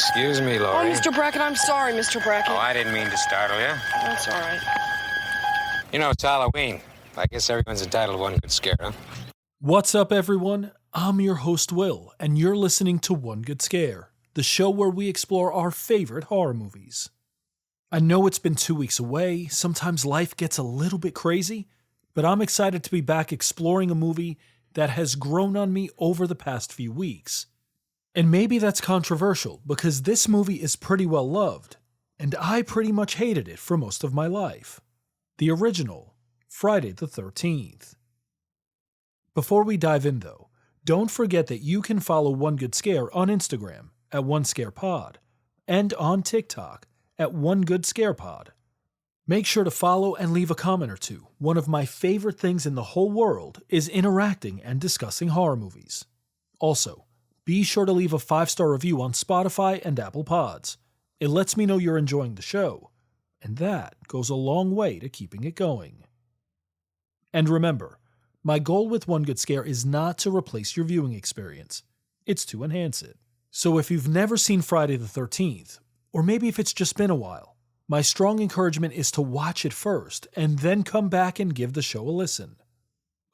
Excuse me, Oh, Laurie. Mr. Brackett, I'm sorry, Mr. Brackett. Oh, I didn't mean to startle you. That's all right. You know, it's Halloween. I guess everyone's entitled to one good scare, huh? What's up, everyone? I'm your host, Will, and you're listening to One Good Scare, the show where we explore our favorite horror movies. I know it's been 2 weeks away, sometimes life gets a little bit crazy, but I'm excited to be back exploring a movie that has grown on me over the past few weeks. And maybe that's controversial, because this movie is pretty well loved, and I pretty much hated it for most of my life. The original, Friday the 13th. Before we dive in though, don't forget that you can follow One Good Scare on Instagram at OneScarePod and on TikTok at One Good Scare Pod. Make sure to follow and leave a comment or two. One of my favorite things in the whole world is interacting and discussing horror movies. Also, be sure to leave a 5-star review on Spotify and Apple Pods. It lets me know you're enjoying the show, and that goes a long way to keeping it going. And remember, my goal with One Good Scare is not to replace your viewing experience. It's to enhance it. So if you've never seen Friday the 13th, or maybe if it's just been a while, my strong encouragement is to watch it first and then come back and give the show a listen.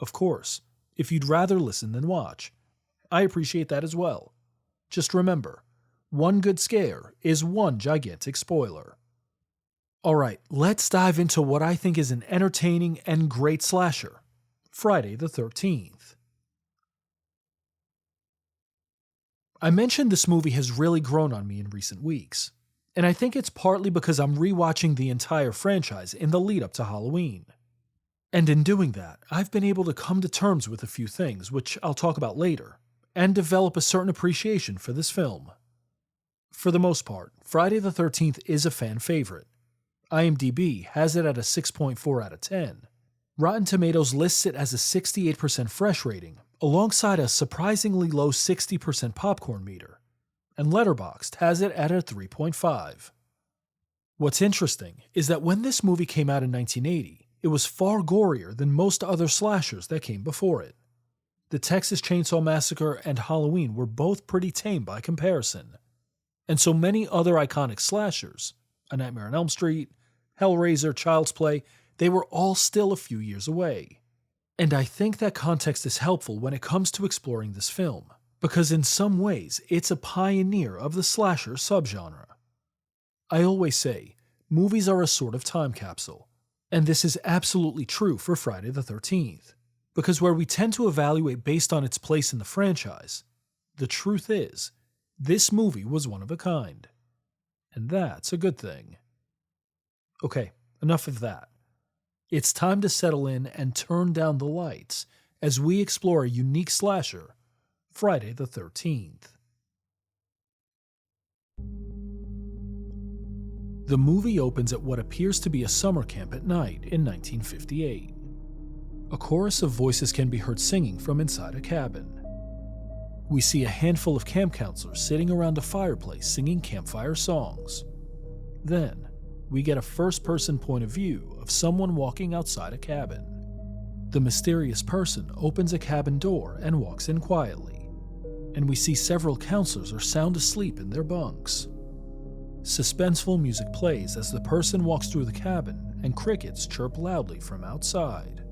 Of course, if you'd rather listen than watch, I appreciate that as well. Just remember, one good scare is one gigantic spoiler. Alright, let's dive into what I think is an entertaining and great slasher, Friday the 13th. I mentioned this movie has really grown on me in recent weeks, and I think it's partly because I'm rewatching the entire franchise in the lead up to Halloween. And in doing that, I've been able to come to terms with a few things, which I'll talk about later, and develop a certain appreciation for this film. For the most part, Friday the 13th is a fan favorite. IMDb has it at a 6.4 out of 10. Rotten Tomatoes lists it as a 68% fresh rating, alongside a surprisingly low 60% popcorn meter, and Letterboxd has it at a 3.5. What's interesting is that when this movie came out in 1980, it was far gorier than most other slashers that came before it. The Texas Chainsaw Massacre and Halloween were both pretty tame by comparison, and so many other iconic slashers, A Nightmare on Elm Street, Hellraiser, Child's Play, they were all still a few years away. And I think that context is helpful when it comes to exploring this film, because in some ways it's a pioneer of the slasher subgenre. I always say, movies are a sort of time capsule, and this is absolutely true for Friday the 13th, because where we tend to evaluate based on its place in the franchise, the truth is, this movie was one of a kind. And that's a good thing. Okay, enough of that. It's time to settle in and turn down the lights as we explore a unique slasher, Friday the 13th. The movie opens at what appears to be a summer camp at night in 1958. A chorus of voices can be heard singing from inside a cabin. We see a handful of camp counselors sitting around a fireplace singing campfire songs. Then, we get a first-person point of view of someone walking outside a cabin. The mysterious person opens a cabin door and walks in quietly, and we see several counselors are sound asleep in their bunks. Suspenseful music plays as the person walks through the cabin and crickets chirp loudly from outside.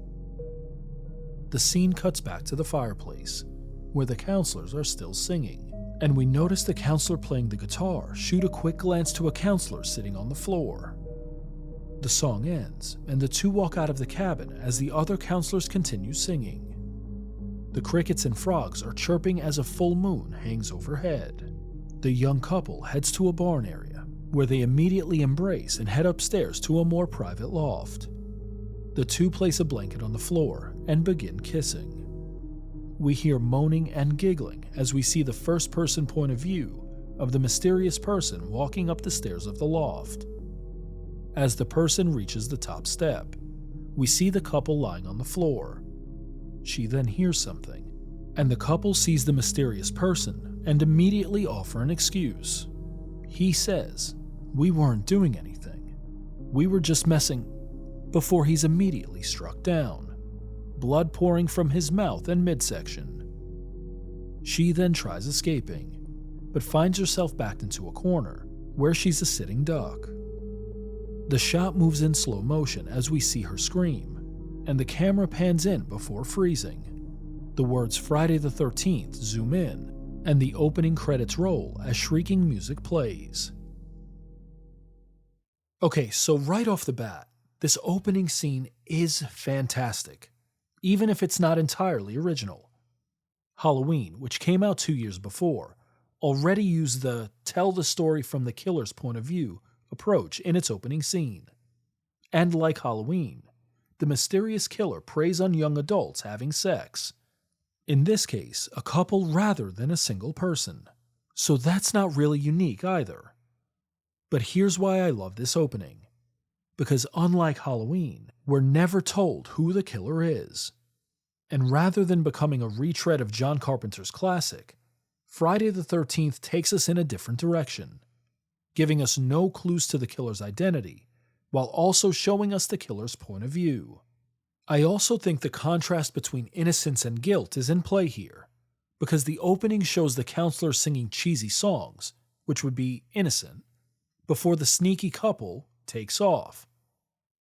The scene cuts back to the fireplace, where the counselors are still singing, and we notice the counselor playing the guitar shoot a quick glance to a counselor sitting on the floor. The song ends, and the two walk out of the cabin as the other counselors continue singing. The crickets and frogs are chirping as a full moon hangs overhead. The young couple heads to a barn area, where they immediately embrace and head upstairs to a more private loft. The two place a blanket on the floor and begin kissing. We hear moaning and giggling as we see the first-person point of view of the mysterious person walking up the stairs of the loft. As the person reaches the top step, we see the couple lying on the floor. She then hears something, and the couple sees the mysterious person and immediately offer an excuse. He says, "We weren't doing anything. We were just messing," before he's immediately struck down, blood pouring from his mouth and midsection. She then tries escaping, but finds herself backed into a corner where she's a sitting duck. The shot moves in slow motion as we see her scream, and the camera pans in before freezing. The words Friday the 13th zoom in, and the opening credits roll as shrieking music plays. Okay, so right off the bat, this opening scene is fantastic, even if it's not entirely original. Halloween, which came out 2 years before, already used the tell the story from the killer's point of view approach in its opening scene. And like Halloween, the mysterious killer preys on young adults having sex. In this case, a couple rather than a single person. So that's not really unique either. But here's why I love this opening. Because unlike Halloween, we're never told who the killer is. And rather than becoming a retread of John Carpenter's classic, Friday the 13th takes us in a different direction, giving us no clues to the killer's identity, while also showing us the killer's point of view. I also think the contrast between innocence and guilt is in play here, because the opening shows the counselor singing cheesy songs, which would be innocent, before the sneaky couple takes off.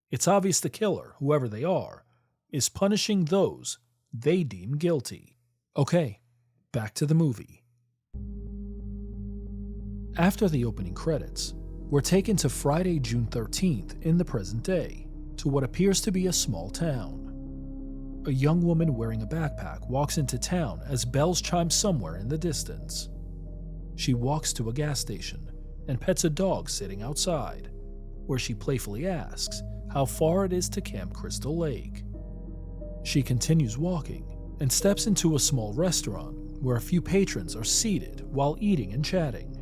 It's obvious the killer, whoever they are, is punishing those they deem guilty. Okay, back to the movie. After the opening credits, we're taken to Friday, June 13th in the present day, to what appears to be a small town. A young woman wearing a backpack walks into town as bells chime somewhere in the distance. She walks to a gas station and pets a dog sitting outside, where she playfully asks how far it is to Camp Crystal Lake. She continues walking and steps into a small restaurant where a few patrons are seated while eating and chatting.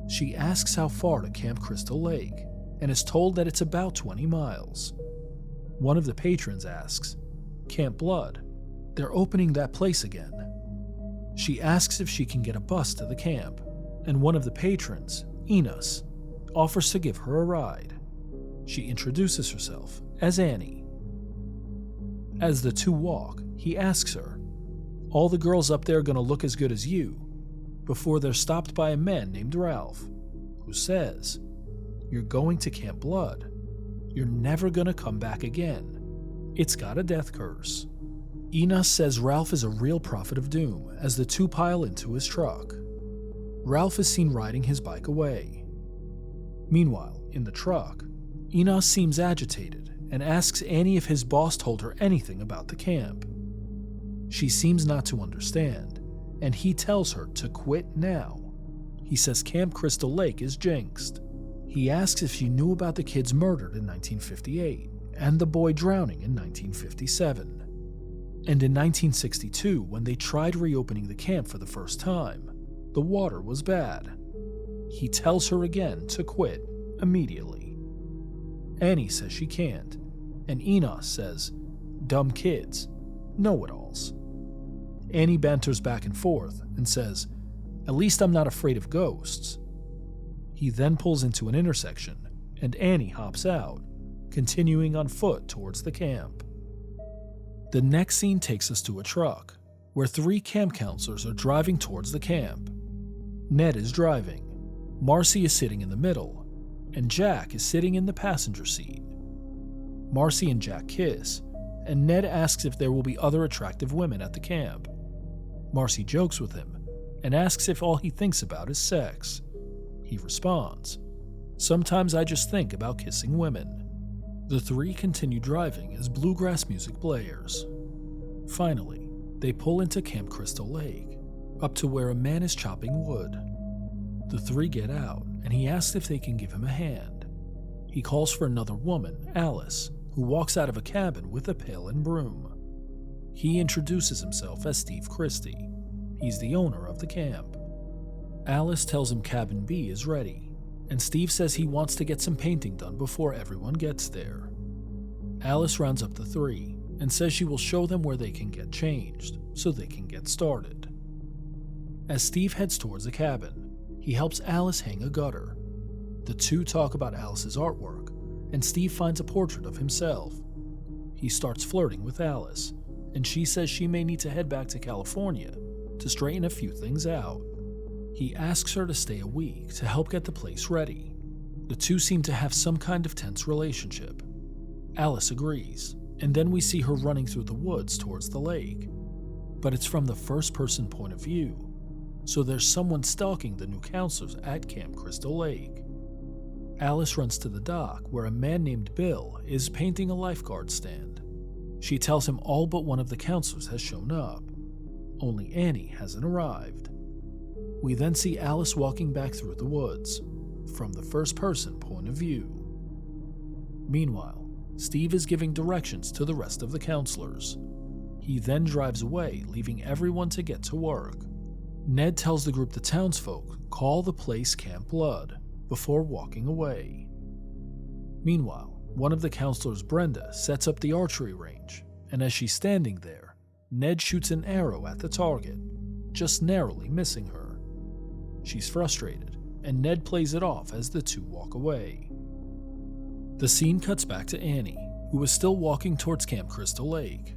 She asks how far to Camp Crystal Lake and is told that it's about 20 miles. One of the patrons asks, "Camp Blood, they're opening that place again." She asks if she can get a bus to the camp, and one of the patrons, Enos, offers to give her a ride. She introduces herself as Annie. As the two walk, he asks her, "All the girls up there gonna look as good as you?" before they're stopped by a man named Ralph, who says, "You're going to Camp Blood. You're never gonna come back again. It's got a death curse." Enos says Ralph is a real prophet of doom as the two pile into his truck. Ralph is seen riding his bike away. Meanwhile, in the truck, Enos seems agitated and asks Annie if his boss told her anything about the camp. She seems not to understand, and he tells her to quit now. He says Camp Crystal Lake is jinxed. He asks if she knew about the kids murdered in 1958 and the boy drowning in 1957. And in 1962, when they tried reopening the camp for the first time, the water was bad. He tells her again to quit immediately. Annie says she can't, and Enos says, "Dumb kids, know-it-alls." Annie banters back and forth and says, "At least I'm not afraid of ghosts." He then pulls into an intersection, and Annie hops out, continuing on foot towards the camp. The next scene takes us to a truck, where 3 camp counselors are driving towards the camp. Ned is driving, Marcy is sitting in the middle, and Jack is sitting in the passenger seat. Marcy and Jack kiss, and Ned asks if there will be other attractive women at the camp. Marcy jokes with him and asks if all he thinks about is sex. He responds, "Sometimes I just think about kissing women." The 3 continue driving as bluegrass music blares. Finally, they pull into Camp Crystal Lake, up to where a man is chopping wood. The 3 get out, and he asks if they can give him a hand. He calls for another woman, Alice, who walks out of a cabin with a pail and broom. He introduces himself as Steve Christie. He's the owner of the camp. Alice tells him Cabin B is ready, and Steve says he wants to get some painting done before everyone gets there. Alice rounds up the 3 and says she will show them where they can get changed so they can get started. As Steve heads towards the cabin, he helps Alice hang a gutter. The 2 talk about Alice's artwork, and Steve finds a portrait of himself. He starts flirting with Alice, and she says she may need to head back to California to straighten a few things out. He asks her to stay a week to help get the place ready. The two seem to have some kind of tense relationship. Alice agrees, and then we see her running through the woods towards the lake. But it's from the first-person point of view, so there's someone stalking the new counselors at Camp Crystal Lake. Alice runs to the dock where a man named Bill is painting a lifeguard stand. She tells him all but one of the counselors has shown up. Only Annie hasn't arrived. We then see Alice walking back through the woods, from the first-person point of view. Meanwhile, Steve is giving directions to the rest of the counselors. He then drives away, leaving everyone to get to work. Ned tells the group the townsfolk call the place Camp Blood before walking away. Meanwhile, one of the counselors, Brenda, sets up the archery range, and as she's standing there, Ned shoots an arrow at the target, just narrowly missing her. She's frustrated, and Ned plays it off as the two walk away. The scene cuts back to Annie, who is still walking towards Camp Crystal Lake.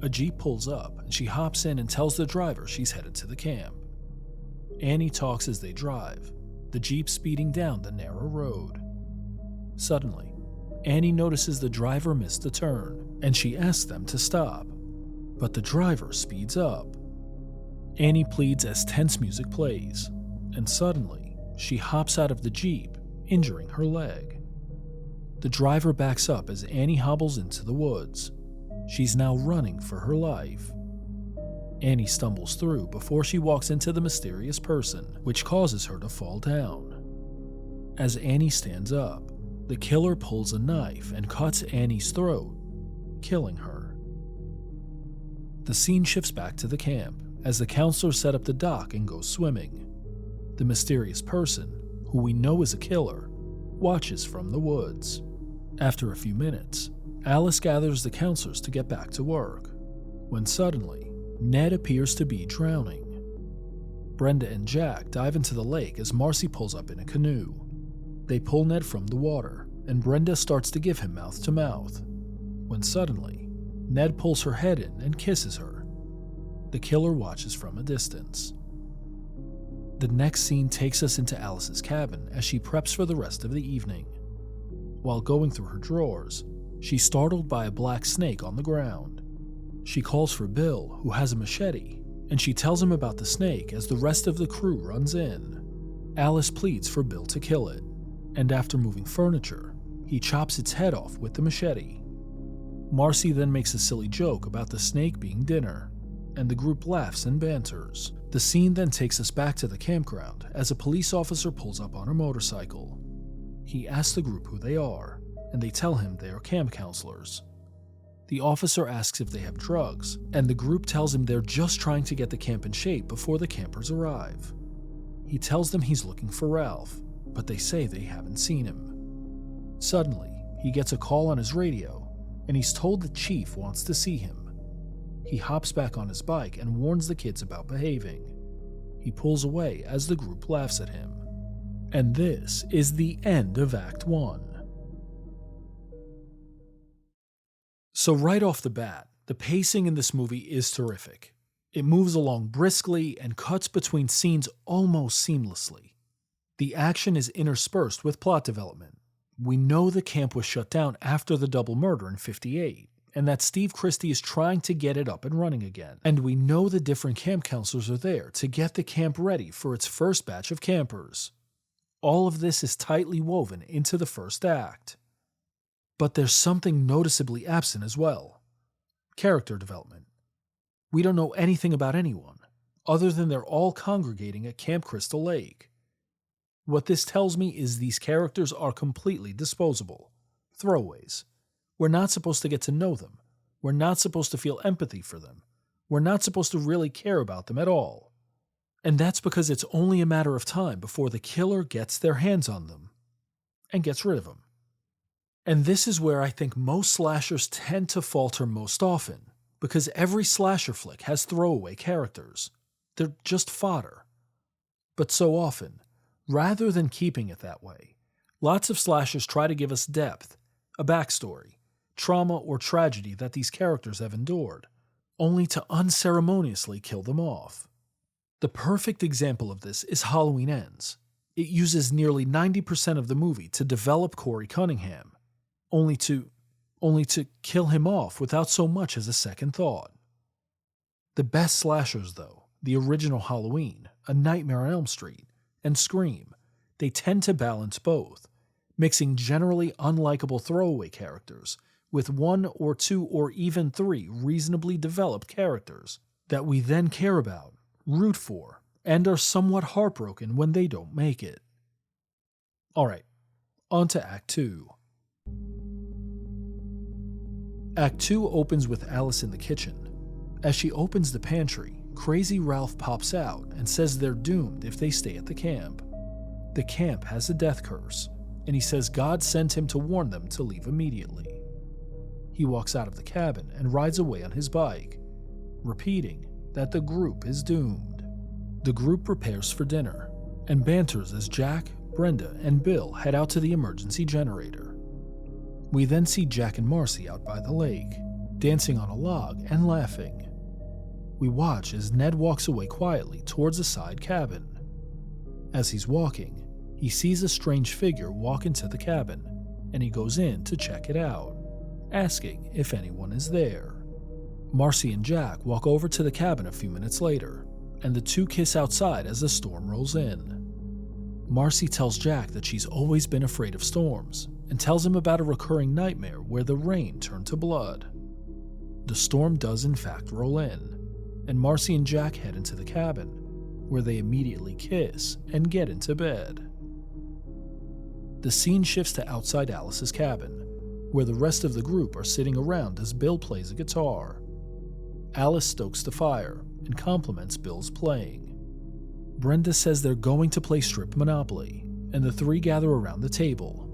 A Jeep pulls up, and she hops in and tells the driver she's headed to the camp. Annie talks as they drive, the Jeep speeding down the narrow road. Suddenly, Annie notices the driver missed a turn, and she asks them to stop. But the driver speeds up. Annie pleads as tense music plays, and suddenly, she hops out of the Jeep, injuring her leg. The driver backs up as Annie hobbles into the woods. She's now running for her life. Annie stumbles through before she walks into the mysterious person, which causes her to fall down. As Annie stands up, the killer pulls a knife and cuts Annie's throat, killing her. The scene shifts back to the camp as the counselors set up the dock and go swimming. The mysterious person, who we know is a killer, watches from the woods. After a few minutes, Alice gathers the counselors to get back to work, when suddenly, Ned appears to be drowning. Brenda and Jack dive into the lake as Marcy pulls up in a canoe. They pull Ned from the water, and Brenda starts to give him mouth-to-mouth, when suddenly, Ned pulls her head in and kisses her. The killer watches from a distance. The next scene takes us into Alice's cabin as she preps for the rest of the evening. While going through her drawers, she's startled by a black snake on the ground. She calls for Bill, who has a machete, and she tells him about the snake as the rest of the crew runs in. Alice pleads for Bill to kill it, and after moving furniture, he chops its head off with the machete. Marcy then makes a silly joke about the snake being dinner, and the group laughs and banters. The scene then takes us back to the campground as a police officer pulls up on a motorcycle. He asks the group who they are, and they tell him they are camp counselors. The officer asks if they have drugs, and the group tells him they're just trying to get the camp in shape before the campers arrive. He tells them he's looking for Ralph, but they say they haven't seen him. Suddenly, he gets a call on his radio, and he's told the chief wants to see him. He hops back on his bike and warns the kids about behaving. He pulls away as the group laughs at him. And this is the end of Act 1. So right off the bat, the pacing in this movie is terrific. It moves along briskly and cuts between scenes almost seamlessly. The action is interspersed with plot development. We know the camp was shut down after the double murder in '58, and that Steve Christie is trying to get it up and running again. And we know the different camp counselors are there to get the camp ready for its first batch of campers. All of this is tightly woven into the first act. But there's something noticeably absent as well. Character development. We don't know anything about anyone, other than they're all congregating at Camp Crystal Lake. What this tells me is these characters are completely disposable. Throwaways. We're not supposed to get to know them. We're not supposed to feel empathy for them. We're not supposed to really care about them at all. And that's because it's only a matter of time before the killer gets their hands on them and gets rid of them. And this is where I think most slashers tend to falter most often, because every slasher flick has throwaway characters. They're just fodder. But so often, rather than keeping it that way, lots of slashers try to give us depth, a backstory, trauma or tragedy that these characters have endured, only to unceremoniously kill them off. The perfect example of this is Halloween Ends. It uses nearly 90% of the movie to develop Corey Cunningham, only to kill him off without so much as a second thought. The best slashers, though, the original Halloween, A Nightmare on Elm Street, and Scream, they tend to balance both, mixing generally unlikable throwaway characters with 1 or 2 or even 3 reasonably developed characters that we then care about, root for, and are somewhat heartbroken when they don't make it. Alright, on to Act 2. Act 2 opens with Alice in the kitchen. As she opens the pantry, Crazy Ralph pops out and says they're doomed if they stay at the camp. The camp has a death curse, and he says God sent him to warn them to leave immediately. He walks out of the cabin and rides away on his bike, repeating that the group is doomed. The group prepares for dinner and banters as Jack, Brenda, and Bill head out to the emergency generator. We then see Jack and Marcy out by the lake, dancing on a log and laughing. We watch as Ned walks away quietly towards a side cabin. As he's walking, he sees a strange figure walk into the cabin, and he goes in to check it out, asking if anyone is there. Marcy and Jack walk over to the cabin a few minutes later, and the two kiss outside as the storm rolls in. Marcy tells Jack that she's always been afraid of storms, and tells him about a recurring nightmare where the rain turned to blood. The storm does in fact roll in, and Marcy and Jack head into the cabin, where they immediately kiss and get into bed. The scene shifts to outside Alice's cabin, where the rest of the group are sitting around as Bill plays a guitar. Alice stokes the fire and compliments Bill's playing. Brenda says they're going to play Strip Monopoly, and the three gather around the table.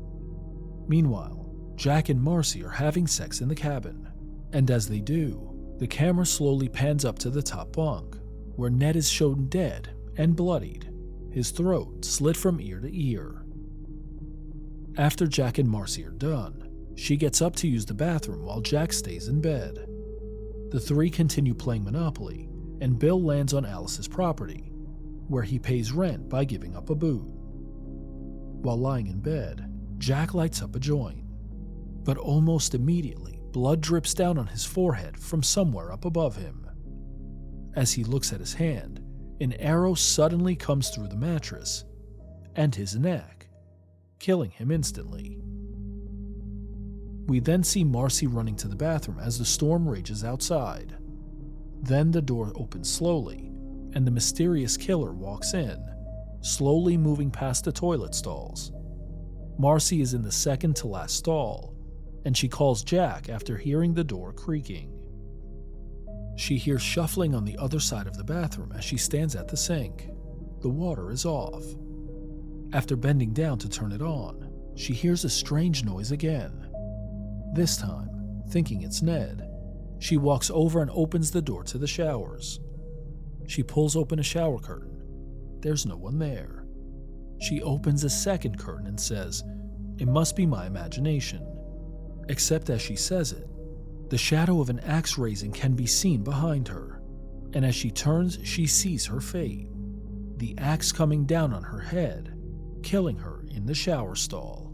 Meanwhile, Jack and Marcy are having sex in the cabin, and as they do, the camera slowly pans up to the top bunk, where Ned is shown dead and bloodied, his throat slit from ear to ear. After Jack and Marcy are done, she gets up to use the bathroom while Jack stays in bed. The three continue playing Monopoly, and Bill lands on Alice's property, where he pays rent by giving up a boot. While lying in bed, Jack lights up a joint, but almost immediately, blood drips down on his forehead from somewhere up above him. As he looks at his hand, an arrow suddenly comes through the mattress and his neck, killing him instantly. We then see Marcy running to the bathroom as the storm rages outside. Then the door opens slowly, and the mysterious killer walks in, slowly moving past the toilet stalls. Marcy is in the second to last stall, and she calls Jack after hearing the door creaking. She hears shuffling on the other side of the bathroom as she stands at the sink. The water is off. After bending down to turn it on, she hears a strange noise again. This time, thinking it's Ned, she walks over and opens the door to the showers. She pulls open a shower curtain. There's no one there. She opens a second curtain and says, "It must be my imagination." Except as she says it, the shadow of an axe raising can be seen behind her, and as she turns, she sees her fate, the axe coming down on her head, killing her in the shower stall.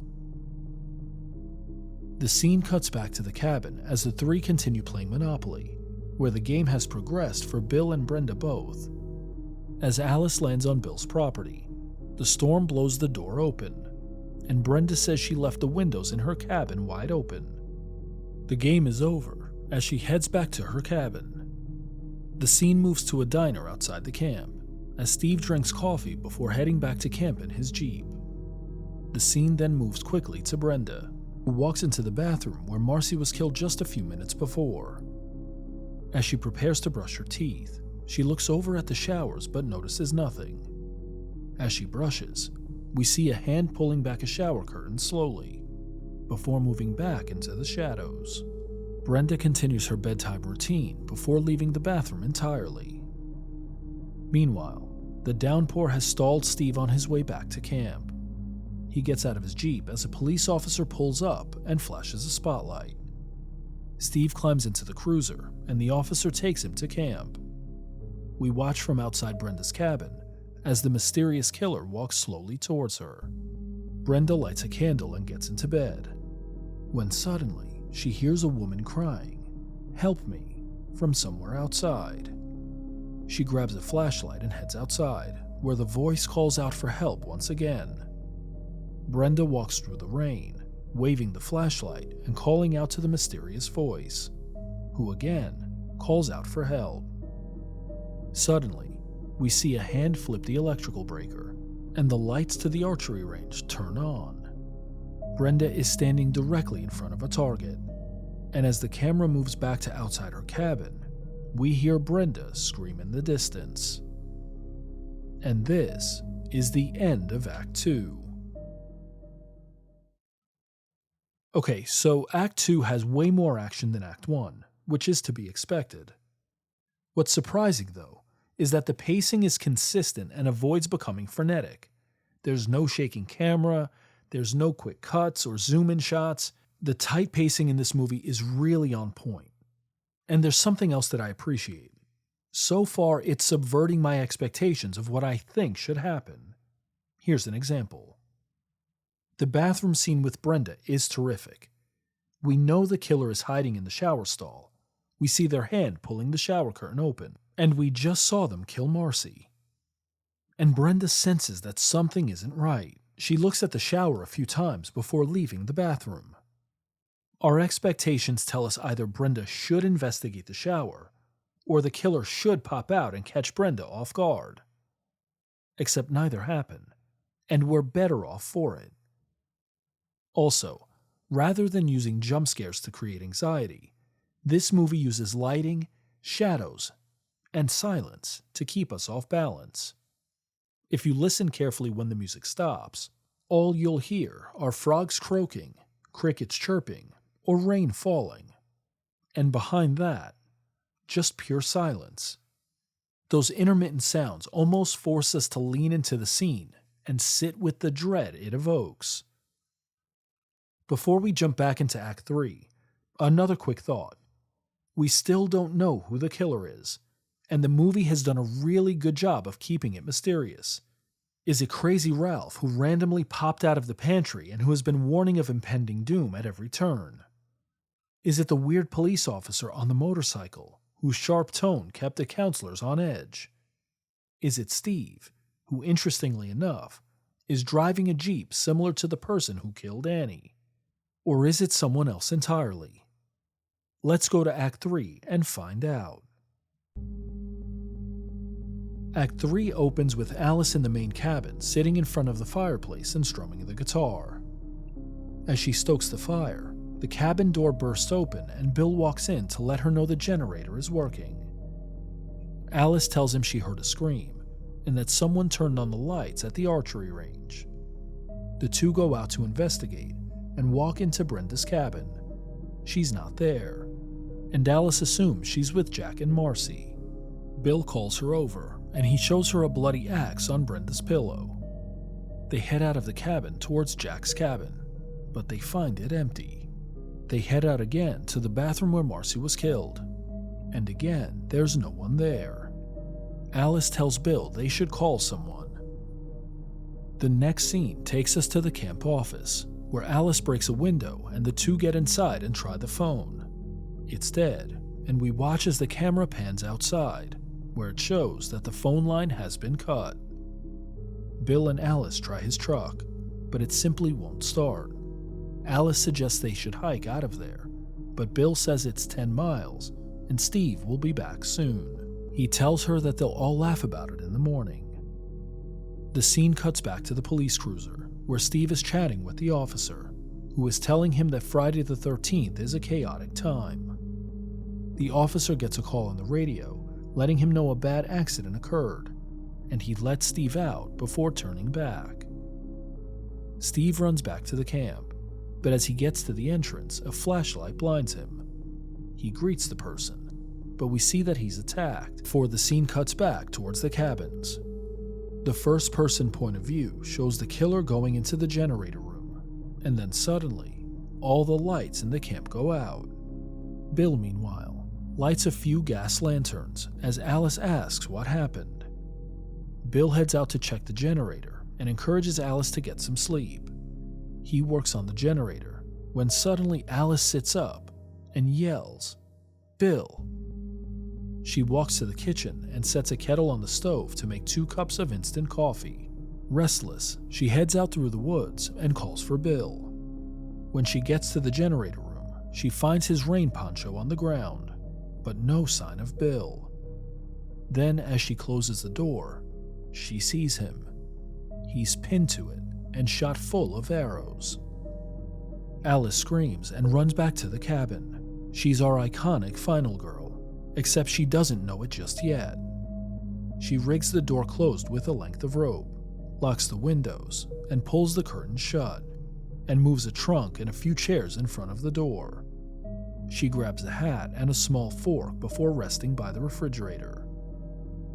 The scene cuts back to the cabin as the three continue playing Monopoly, where the game has progressed for Bill and Brenda both. As Alice lands on Bill's property, the storm blows the door open, and Brenda says she left the windows in her cabin wide open. The game is over as she heads back to her cabin. The scene moves to a diner outside the camp, as Steve drinks coffee before heading back to camp in his Jeep. The scene then moves quickly to Brenda, who walks into the bathroom where Marcy was killed just a few minutes before. As she prepares to brush her teeth, she looks over at the showers but notices nothing. As she brushes, we see a hand pulling back a shower curtain slowly, before moving back into the shadows. Brenda continues her bedtime routine before leaving the bathroom entirely. Meanwhile, the downpour has stalled Steve on his way back to camp. He gets out of his Jeep as a police officer pulls up and flashes a spotlight. Steve climbs into the cruiser, and the officer takes him to camp. we watch from outside Brenda's cabin as the mysterious killer walks slowly towards her. Brenda lights a candle and gets into bed, when suddenly she hears a woman crying, "Help me," from somewhere outside. She grabs a flashlight and heads outside, where the voice calls out for help once again. Brenda walks through the rain, waving the flashlight and calling out to the mysterious voice, who again calls out for help. Suddenly, we see a hand flip the electrical breaker, and the lights to the archery range turn on. Brenda is standing directly in front of a target, and as the camera moves back to outside her cabin, we hear Brenda scream in the distance. And this is the end of Act 2. Okay, so Act 2 has way more action than Act 1, which is to be expected. What's surprising, though, is that the pacing is consistent and avoids becoming frenetic. There's no shaking camera, there's no quick cuts or zoom-in shots. The tight pacing in this movie is really on point. And there's something else that I appreciate. So far, it's subverting my expectations of what I think should happen. Here's an example. The bathroom scene with Brenda is terrific. We know the killer is hiding in the shower stall. We see their hand pulling the shower curtain open, and we just saw them kill Marcy. And Brenda senses that something isn't right. She looks at the shower a few times before leaving the bathroom. Our expectations tell us either Brenda should investigate the shower, or the killer should pop out and catch Brenda off guard. Except neither happened, and we're better off for it. Also, rather than using jump scares to create anxiety, this movie uses lighting, shadows, and silence to keep us off balance. If you listen carefully when the music stops, all you'll hear are frogs croaking, crickets chirping, or rain falling. And behind that, just pure silence. Those intermittent sounds almost force us to lean into the scene and sit with the dread it evokes. Before we jump back into Act 3, another quick thought. We still don't know who the killer is, and the movie has done a really good job of keeping it mysterious. Is it Crazy Ralph, who randomly popped out of the pantry and who has been warning of impending doom at every turn? Is it the weird police officer on the motorcycle, whose sharp tone kept the counselors on edge? Is it Steve, who, interestingly enough, is driving a Jeep similar to the person who killed Annie? Or is it someone else entirely? Let's go to Act 3 and find out. Act 3 opens with Alice in the main cabin sitting in front of the fireplace and strumming the guitar. As she stokes the fire, the cabin door bursts open and Bill walks in to let her know the generator is working. Alice tells him she heard a scream and that someone turned on the lights at the archery range. The two go out to investigate and walk into Brenda's cabin. She's not there, and Alice assumes she's with Jack and Marcy. Bill calls her over, and he shows her a bloody axe on Brenda's pillow. They head out of the cabin towards Jack's cabin, but they find it empty. They head out again to the bathroom where Marcy was killed, and again there's no one there. Alice tells Bill they should call someone. The next scene takes us to the camp office, where Alice breaks a window and the two get inside and try the phone. It's dead, and we watch as the camera pans outside, where it shows that the phone line has been cut. Bill and Alice try his truck, but it simply won't start. Alice suggests they should hike out of there, but Bill says it's 10 miles and Steve will be back soon. He tells her that they'll all laugh about it in the morning. The scene cuts back to the police cruiser, where Steve is chatting with the officer, who is telling him that Friday the 13th is a chaotic time. The officer gets a call on the radio, letting him know a bad accident occurred, and he lets Steve out before turning back. Steve runs back to the camp, but as he gets to the entrance, a flashlight blinds him. He greets the person, but we see that he's attacked, for the scene cuts back towards the cabins. The first-person point of view shows the killer going into the generator room, and then suddenly, all the lights in the camp go out. Bill, meanwhile, lights a few gas lanterns as Alice asks what happened. Bill heads out to check the generator and encourages Alice to get some sleep. He works on the generator when suddenly Alice sits up and yells, "Bill!" She walks to the kitchen and sets a kettle on the stove to make 2 cups of instant coffee. Restless, she heads out through the woods and calls for Bill. When she gets to the generator room, she finds his rain poncho on the ground, but no sign of Bill. Then, as she closes the door, she sees him. He's pinned to it and shot full of arrows. Alice screams and runs back to the cabin. She's our iconic final girl, except she doesn't know it just yet. She rigs the door closed with a length of rope, locks the windows, and pulls the curtains shut, and moves a trunk and a few chairs in front of the door. She grabs a hat and a small fork before resting by the refrigerator.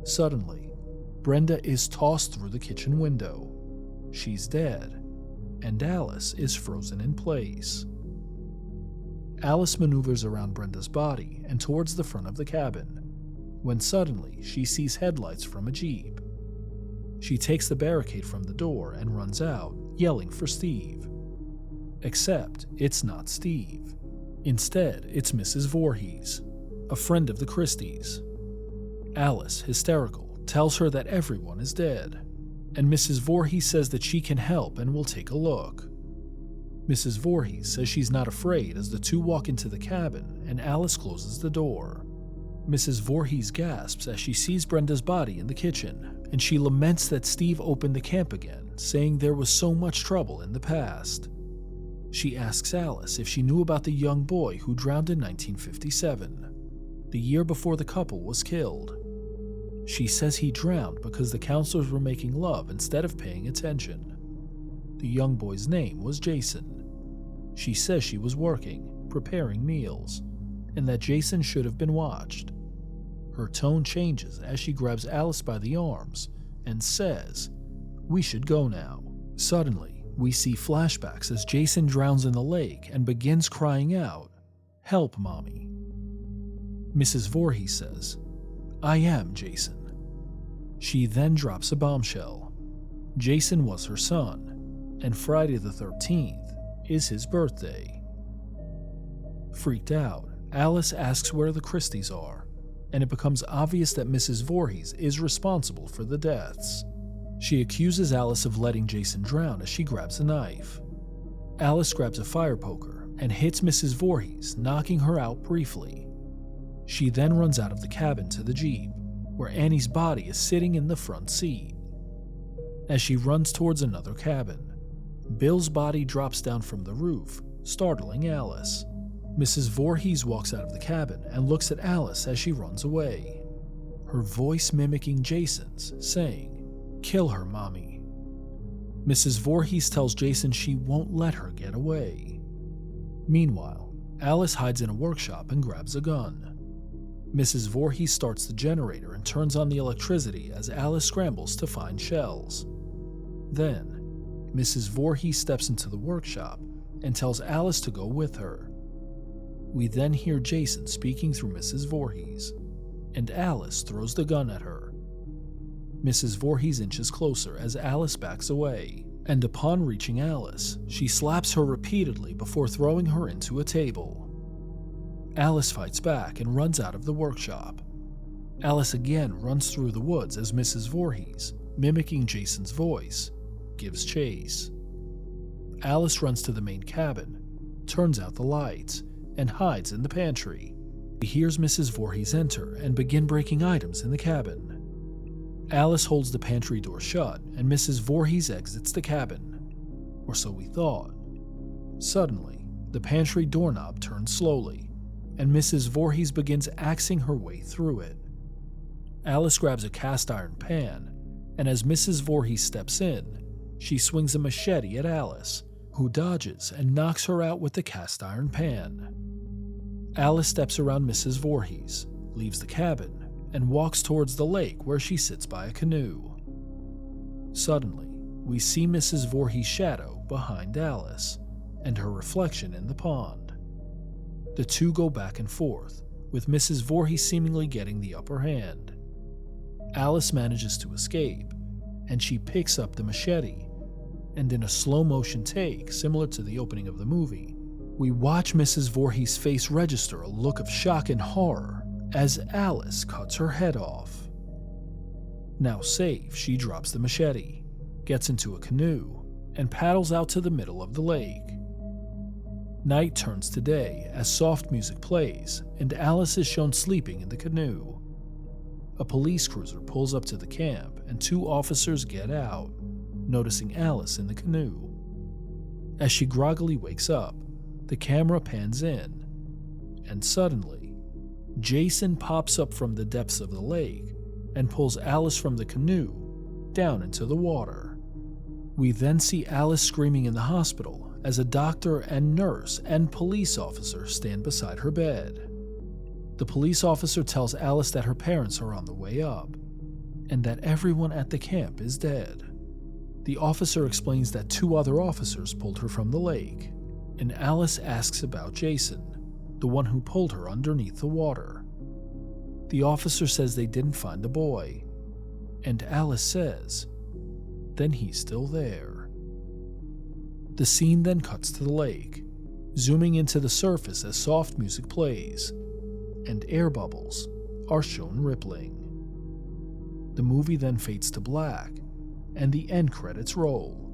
Suddenly, Brenda is tossed through the kitchen window. She's dead, and Alice is frozen in place. Alice maneuvers around Brenda's body and towards the front of the cabin, when suddenly she sees headlights from a Jeep. She takes the barricade from the door and runs out, yelling for Steve. Except it's not Steve. Instead, it's Mrs. Voorhees, a friend of the Christies. Alice, hysterical, tells her that everyone is dead, and Mrs. Voorhees says that she can help and will take a look. Mrs. Voorhees says she's not afraid as the two walk into the cabin and Alice closes the door. Mrs. Voorhees gasps as she sees Brenda's body in the kitchen, and she laments that Steve opened the camp again, saying there was so much trouble in the past. She asks Alice if she knew about the young boy who drowned in 1957, the year before the couple was killed. She says he drowned because the counselors were making love instead of paying attention. The young boy's name was Jason. She says she was working, preparing meals, and that Jason should have been watched. Her tone changes as she grabs Alice by the arms and says, "We should go now." Suddenly, we see flashbacks as Jason drowns in the lake and begins crying out, "Help, Mommy." Mrs. Voorhees says, "I am Jason." She then drops a bombshell. Jason was her son, and Friday the 13th is his birthday. Freaked out, Alice asks where the Christies are, and it becomes obvious that Mrs. Voorhees is responsible for the deaths. She accuses Alice of letting Jason drown as she grabs a knife. Alice grabs a fire poker and hits Mrs. Voorhees, knocking her out briefly. She then runs out of the cabin to the Jeep, where Annie's body is sitting in the front seat. As she runs towards another cabin, Bill's body drops down from the roof, startling Alice. Mrs. Voorhees walks out of the cabin and looks at Alice as she runs away, her voice mimicking Jason's, saying, "Kill her, Mommy." Mrs. Voorhees tells Jason she won't let her get away. Meanwhile, Alice hides in a workshop and grabs a gun. Mrs. Voorhees starts the generator and turns on the electricity as Alice scrambles to find shells. Then, Mrs. Voorhees steps into the workshop and tells Alice to go with her. We then hear Jason speaking through Mrs. Voorhees, and Alice throws the gun at her. Mrs. Voorhees inches closer as Alice backs away, and upon reaching Alice, she slaps her repeatedly before throwing her into a table. Alice fights back and runs out of the workshop. Alice again runs through the woods as Mrs. Voorhees, mimicking Jason's voice, gives chase. Alice runs to the main cabin, turns out the lights, and hides in the pantry. She hears Mrs. Voorhees enter and begin breaking items in the cabin. Alice holds the pantry door shut and Mrs. Voorhees exits the cabin. Or so we thought. Suddenly, the pantry doorknob turns slowly, and Mrs. Voorhees begins axing her way through it. Alice grabs a cast iron pan, and as Mrs. Voorhees steps in, she swings a machete at Alice, who dodges and knocks her out with the cast iron pan. Alice steps around Mrs. Voorhees, leaves the cabin, and walks towards the lake where she sits by a canoe. Suddenly, we see Mrs. Voorhees' shadow behind Alice, and her reflection in the pond. The two go back and forth, with Mrs. Voorhees seemingly getting the upper hand. Alice manages to escape, and she picks up the machete, and in a slow-motion take, similar to the opening of the movie, we watch Mrs. Voorhees' face register a look of shock and horror as Alice cuts her head off. Now safe, she drops the machete, gets into a canoe, and paddles out to the middle of the lake. Night turns to day as soft music plays, and Alice is shown sleeping in the canoe. A police cruiser pulls up to the camp, and 2 officers get out, noticing Alice in the canoe. As she groggily wakes up, the camera pans in, and suddenly, Jason pops up from the depths of the lake and pulls Alice from the canoe down into the water. We then see Alice screaming in the hospital as a doctor and nurse and police officer stand beside her bed. The police officer tells Alice that her parents are on the way up, and that everyone at the camp is dead. The officer explains that 2 other officers pulled her from the lake, and Alice asks about Jason, the one who pulled her underneath the water. The officer says they didn't find the boy, and Alice says, then he's still there. The scene then cuts to the lake, zooming into the surface as soft music plays, and air bubbles are shown rippling. The movie then fades to black, and the end credits roll.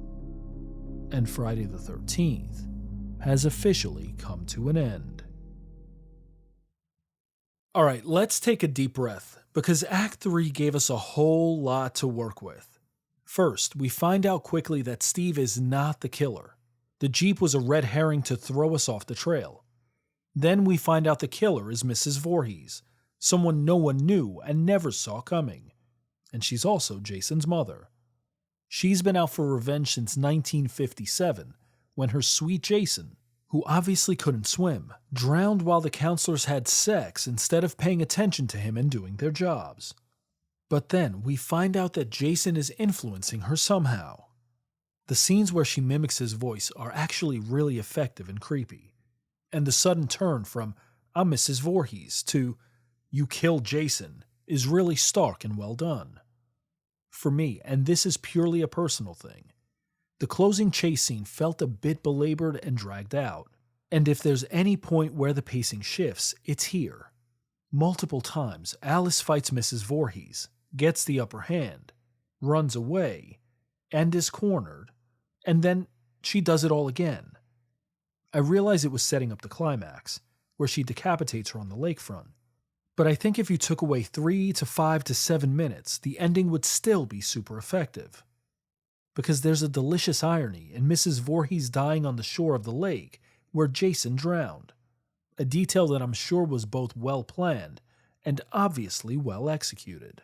And Friday the 13th has officially come to an end. Alright, let's take a deep breath, because Act 3 gave us a whole lot to work with. First, we find out quickly that Steve is not the killer. The Jeep was a red herring to throw us off the trail. Then we find out the killer is Mrs. Voorhees, someone no one knew and never saw coming. And she's also Jason's mother. She's been out for revenge since 1957, when her sweet Jason, who obviously couldn't swim, drowned while the counselors had sex instead of paying attention to him and doing their jobs. But then we find out that Jason is influencing her somehow. The scenes where she mimics his voice are actually really effective and creepy. And the sudden turn from, I'm Mrs. Voorhees, to, you killed Jason, is really stark and well done. For me, and this is purely a personal thing, the closing chase scene felt a bit belabored and dragged out. And if there's any point where the pacing shifts, it's here. Multiple times, Alice fights Mrs. Voorhees, gets the upper hand, runs away, and is cornered, and then she does it all again. I realize it was setting up the climax, where she decapitates her on the lakefront, but I think if you took away 3 to 5 to 7 minutes, the ending would still be super effective. Because there's a delicious irony in Mrs. Voorhees dying on the shore of the lake where Jason drowned, a detail that I'm sure was both well planned and obviously well executed.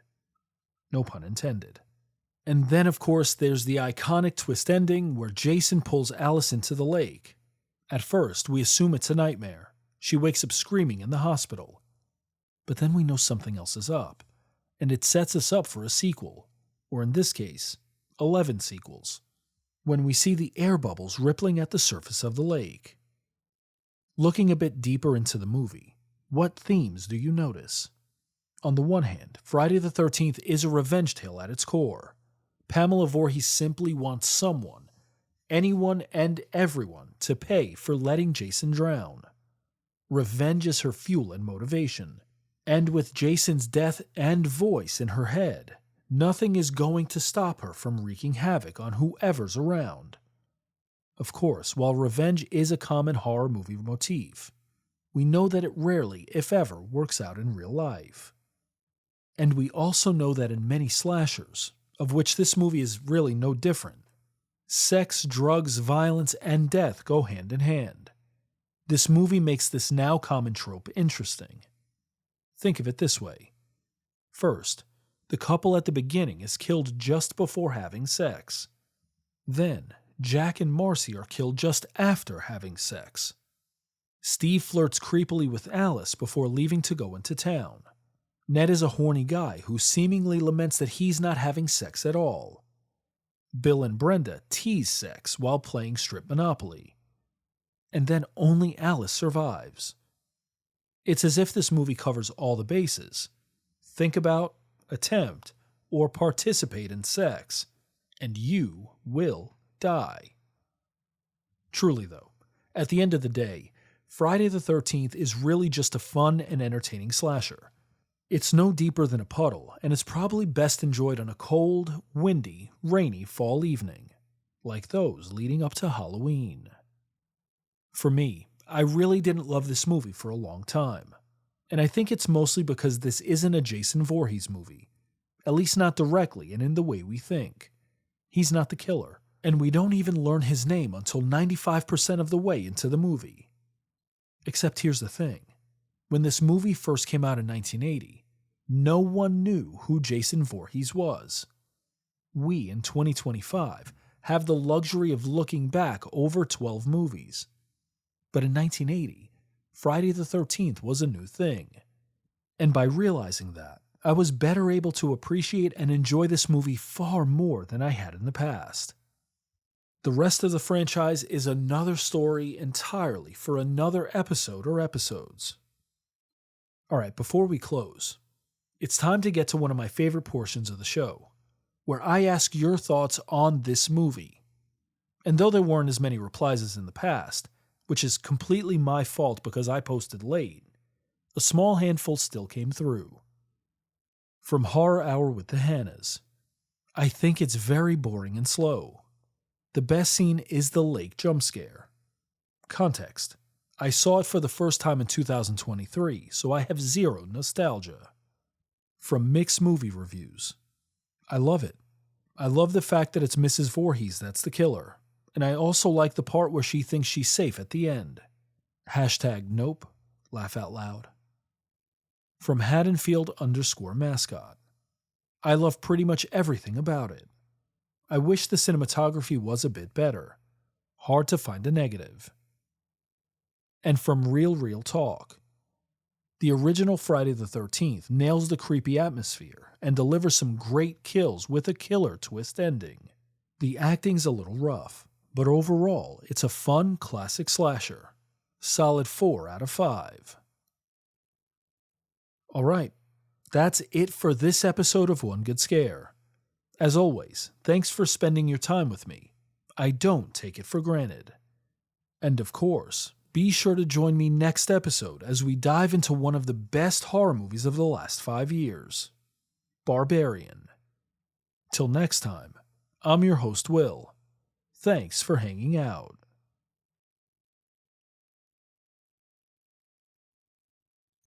No pun intended. And then, of course, there's the iconic twist ending where Jason pulls Alice into the lake. At first, we assume it's a nightmare. She wakes up screaming in the hospital. But then we know something else is up, and it sets us up for a sequel, or in this case, 11 sequels, when we see the air bubbles rippling at the surface of the lake. Looking a bit deeper into the movie, what themes do you notice? On the one hand, Friday the 13th is a revenge tale at its core. Pamela Voorhees simply wants someone, anyone and everyone, to pay for letting Jason drown. Revenge is her fuel and motivation, and with Jason's death and voice in her head, nothing is going to stop her from wreaking havoc on whoever's around. Of course, while revenge is a common horror movie motif, we know that it rarely, if ever, works out in real life. And we also know that in many slashers, of which this movie is really no different, sex, drugs, violence, and death go hand in hand. This movie makes this now common trope interesting. Think of it this way. First, the couple at the beginning is killed just before having sex. Then, Jack and Marcy are killed just after having sex. Steve flirts creepily with Alice before leaving to go into town. Ned is a horny guy who seemingly laments that he's not having sex at all. Bill and Brenda tease sex while playing strip Monopoly. And then only Alice survives. It's as if this movie covers all the bases. Think about, attempt, or participate in sex, and you will die. Truly, though, at the end of the day, Friday the 13th is really just a fun and entertaining slasher. It's no deeper than a puddle, and it's probably best enjoyed on a cold, windy, rainy fall evening, like those leading up to Halloween. For me, I really didn't love this movie for a long time, and I think it's mostly because this isn't a Jason Voorhees movie, at least not directly and in the way we think. He's not the killer, and we don't even learn his name until 95% of the way into the movie. Except here's the thing. When this movie first came out in 1980, no one knew who Jason Voorhees was. We, in 2025, have the luxury of looking back over 12 movies. But in 1980, Friday the 13th was a new thing. And by realizing that, I was better able to appreciate and enjoy this movie far more than I had in the past. The rest of the franchise is another story entirely for another episode or episodes. Alright, before we close, it's time to get to one of my favorite portions of the show, where I ask your thoughts on this movie. And though there weren't as many replies as in the past, which is completely my fault because I posted late, a small handful still came through. From Horror Hour with the Hannahs, I think it's very boring and slow. The best scene is the lake jump scare. Context: I saw it for the first time in 2023, so I have zero nostalgia. From Mixed Movie Reviews, I love it. I love the fact that it's Mrs. Voorhees that's the killer, and I also like the part where she thinks she's safe at the end. #nope, laugh out loud. From Haddonfield_mascot, I love pretty much everything about it. I wish the cinematography was a bit better. Hard to find a negative. And from Real Talk, the original Friday the 13th nails the creepy atmosphere and delivers some great kills with a killer twist ending. The acting's a little rough, but overall, it's a fun, classic slasher. Solid 4 out of 5. Alright, that's it for this episode of One Good Scare. As always, thanks for spending your time with me. I don't take it for granted. And of course, be sure to join me next episode as we dive into one of the best horror movies of the last 5 years, Barbarian. Till next time, I'm your host Will. Thanks for hanging out.